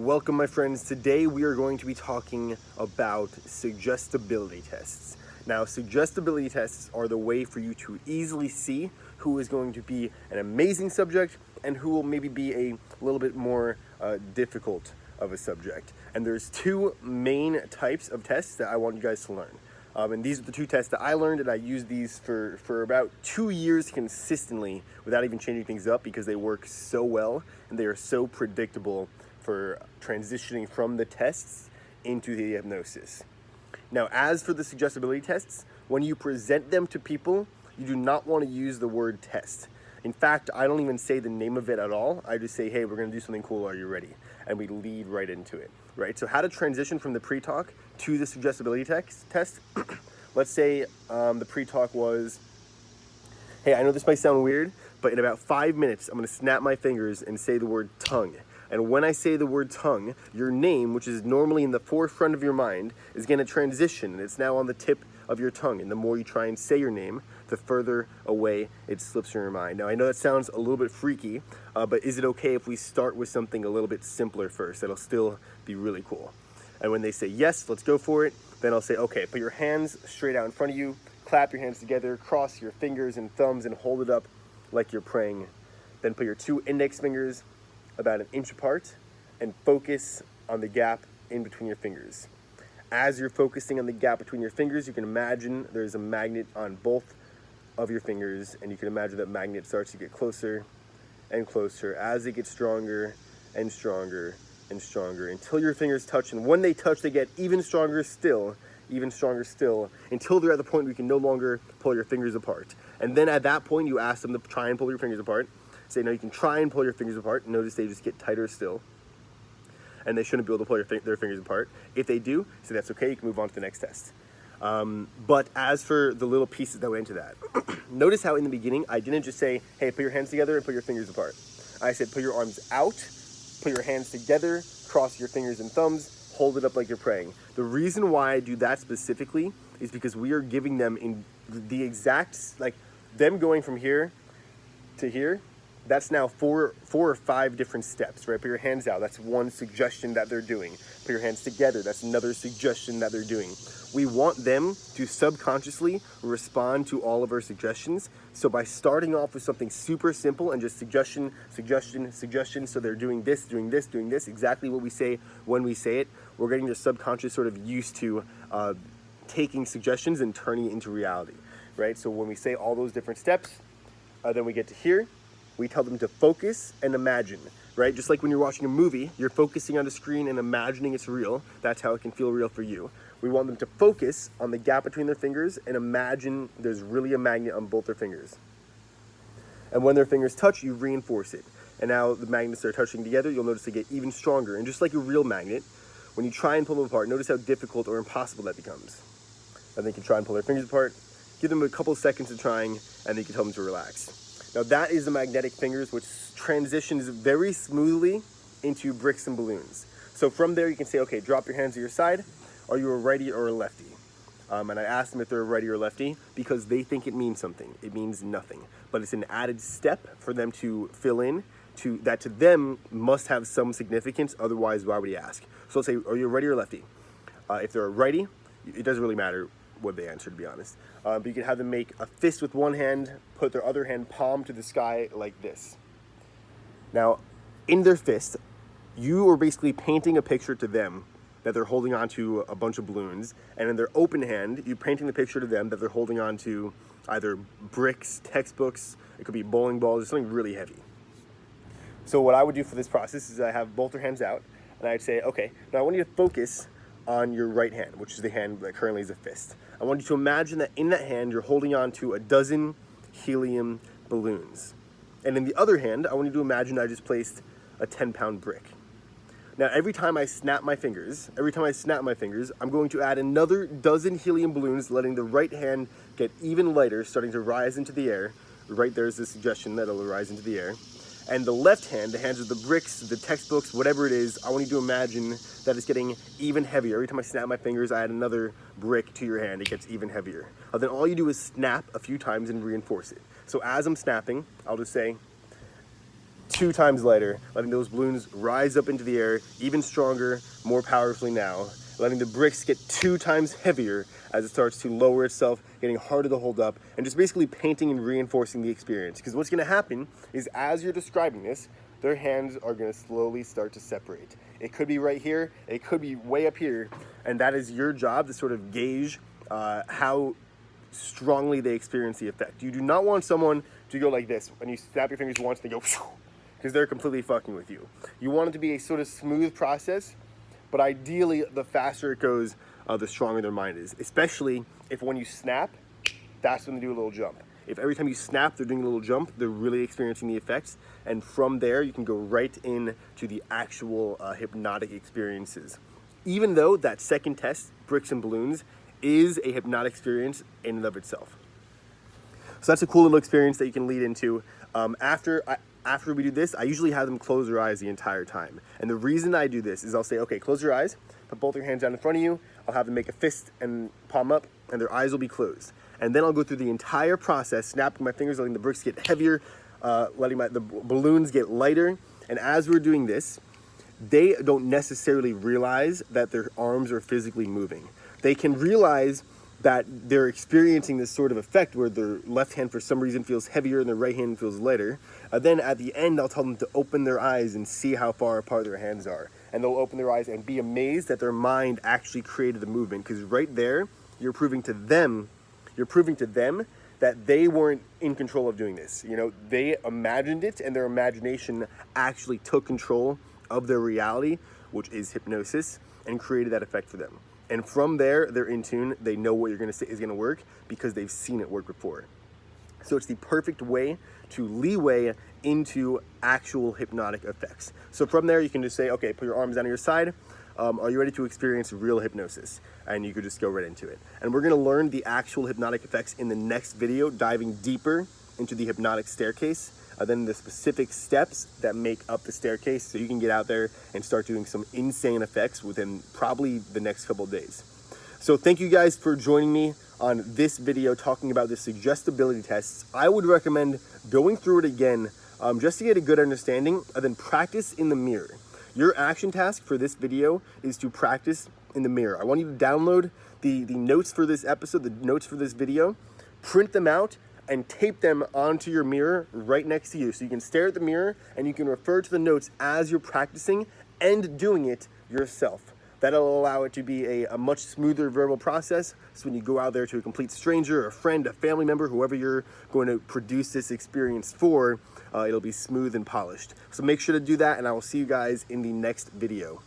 Welcome, my friends. Today we are going to be talking about suggestibility tests. Now, suggestibility tests are the way for you to easily see who is going to be an amazing subject and who will maybe be a little bit more difficult of a subject. And there's two main types of tests that I want you guys to learn. And these are the two tests that I learned, and I used these for about 2 years consistently without even changing things up because they work so well and they are so predictable for transitioning from the tests into the hypnosis. Now, as for the suggestibility tests, when you present them to people, you do not want to use the word test. In fact, I don't even say the name of it at all. I just say, hey, we're going to do something cool. Are you ready? And we lead right into it, right? So how to transition from the pre-talk to the suggestibility test. Let's say the pre-talk was, hey, I know this might sound weird, but in about 5 minutes, I'm going to snap my fingers and say the word tongue. And when I say the word tongue, your name, which is normally in the forefront of your mind, is going to transition, and it's now on the tip of your tongue. And the more you try and say your name, the further away it slips from your mind. Now, I know that sounds a little bit freaky, but is it okay if we start with something a little bit simpler first? That'll still be really cool. And when they say, yes, let's go for it, then I'll say, okay, put your hands straight out in front of you, clap your hands together, cross your fingers and thumbs, and hold it up like you're praying. Then put your two index fingers about 1 inch apart and focus on the gap in between your fingers. As you're focusing on the gap between your fingers, you can imagine there's a magnet on both of your fingers, and you can imagine that magnet starts to get closer and closer as it gets stronger and stronger and stronger until your fingers touch. And when they touch, they get even stronger still, until they're at the point where you can no longer pull your fingers apart. And then at that point, you ask them to try and pull your fingers apart. Say, no, you can try and pull your fingers apart. Notice they just get tighter still. And they shouldn't be able to pull their fingers apart. If they do, so that's okay. You can move on to the next test. But as for the little pieces that went into that, notice how in the beginning, I didn't just say, hey, put your hands together and put your fingers apart. I said, put your arms out, put your hands together, cross your fingers and thumbs, hold it up like you're praying. The reason why I do that specifically is because we are giving them in the exact, like them going from here to here. That's now four or five different steps, right? Put your hands out. That's one suggestion that they're doing. Put your hands together. That's another suggestion that they're doing. We want them to subconsciously respond to all of our suggestions. So by starting off with something super simple and just suggestion, so they're doing this, exactly what we say when we say it, we're getting their subconscious sort of used to taking suggestions and turning it into reality, right? So when we say all those different steps, then we get to here. We tell them to focus and imagine, right? Just like when you're watching a movie, you're focusing on the screen and imagining it's real. That's how it can feel real for you. We want them to focus on the gap between their fingers and imagine there's really a magnet on both their fingers. And when their fingers touch, you reinforce it. And now the magnets are touching together, you'll notice they get even stronger. And just like a real magnet, when you try and pull them apart, notice how difficult or impossible that becomes. And they can try and pull their fingers apart. Give them a couple seconds of trying, and then you can tell them to relax. Now that is the magnetic fingers, which transitions very smoothly into bricks and balloons. So from there you can say, okay, drop your hands to your side. Are you a righty or a lefty? And I asked them if they're a righty or lefty because they think it means something. It means nothing. But it's an added step for them to fill in that to them must have some significance. Otherwise, why would he ask? So let's say, are you a righty or lefty? If they're a righty, it doesn't really matter what they answer, to be honest. But you can have them make a fist with one hand, put their other hand palm to the sky like this. Now, in their fist, you are basically painting a picture to them that they're holding on to a bunch of balloons. And in their open hand, you're painting the picture to them that they're holding on to either bricks, textbooks, it could be bowling balls, or something really heavy. So what I would do for this process is I have both their hands out, and I'd say, okay, now I want you to focus on your right hand, which is the hand that currently is a fist. I want you to imagine that in that hand, you're holding on to 12 helium balloons. And in the other hand, I want you to imagine I just placed a 10-pound brick. Now, every time I snap my fingers, I'm going to add another 12 helium balloons, letting the right hand get even lighter, starting to rise into the air. Right there's the suggestion that it'll rise into the air. And the left hand, the hands of the bricks, the textbooks, whatever it is, I want you to imagine that it's getting even heavier. Every time I snap my fingers, I add another brick to your hand. It gets even heavier. Then all you do is snap a few times and reinforce it. So as I'm snapping, I'll just say, 2 times lighter, letting those balloons rise up into the air even stronger, more powerfully now, letting the bricks get 2 times heavier as it starts to lower itself, getting harder to hold up, and just basically painting and reinforcing the experience. Because what's gonna happen is, as you're describing this, their hands are gonna slowly start to separate. It could be right here, it could be way up here, and that is your job to sort of gauge how strongly they experience the effect. You do not want someone to go like this. When you snap your fingers once, they go, because they're completely fucking with you. You want it to be a sort of smooth process, but ideally, the faster it goes, the stronger their mind is. Especially if when you snap, that's when they do a little jump. If every time you snap, they're doing a little jump, they're really experiencing the effects. And from there, you can go right in to the actual hypnotic experiences. Even though that second test, bricks and balloons, is a hypnotic experience in and of itself. So that's a cool little experience that you can lead into. After we do this, I usually have them close their eyes the entire time. And the reason I do this is I'll say, okay, close your eyes, put both your hands down in front of you. I'll have them make a fist and palm up, and their eyes will be closed. And then I'll go through the entire process, snapping my fingers, letting the bricks get heavier, letting the balloons get lighter. And as we're doing this, they don't necessarily realize that their arms are physically moving. They can realize that they're experiencing this sort of effect where their left hand for some reason feels heavier and their right hand feels lighter. Then at the end, I'll tell them to open their eyes and see how far apart their hands are. And they'll open their eyes and be amazed that their mind actually created the movement, because right there, you're proving to them that they weren't in control of doing this. You know, they imagined it, and their imagination actually took control of their reality, which is hypnosis, and created that effect for them. And from there, they're in tune. They know what you're going to say is going to work because they've seen it work before. So it's the perfect way to leeway into actual hypnotic effects. So from there, you can just say, okay, put your arms down to your side. Are you ready to experience real hypnosis? And you could just go right into it. And we're going to learn the actual hypnotic effects in the next video, diving deeper into the hypnotic staircase, then the specific steps that make up the staircase, so you can get out there and start doing some insane effects within probably the next couple of days. So thank you guys for joining me on this video talking about the suggestibility tests. I would recommend going through it again just to get a good understanding, and then practice in the mirror. Your action task for this video is to practice in the mirror. I want you to download the notes for this episode, the notes for this video, print them out, and tape them onto your mirror right next to you, so you can stare at the mirror and you can refer to the notes as you're practicing and doing it yourself. That'll allow it to be a much smoother verbal process, so when you go out there to a complete stranger, a friend, a family member, whoever you're going to produce this experience for, it'll be smooth and polished. So make sure to do that, and I will see you guys in the next video.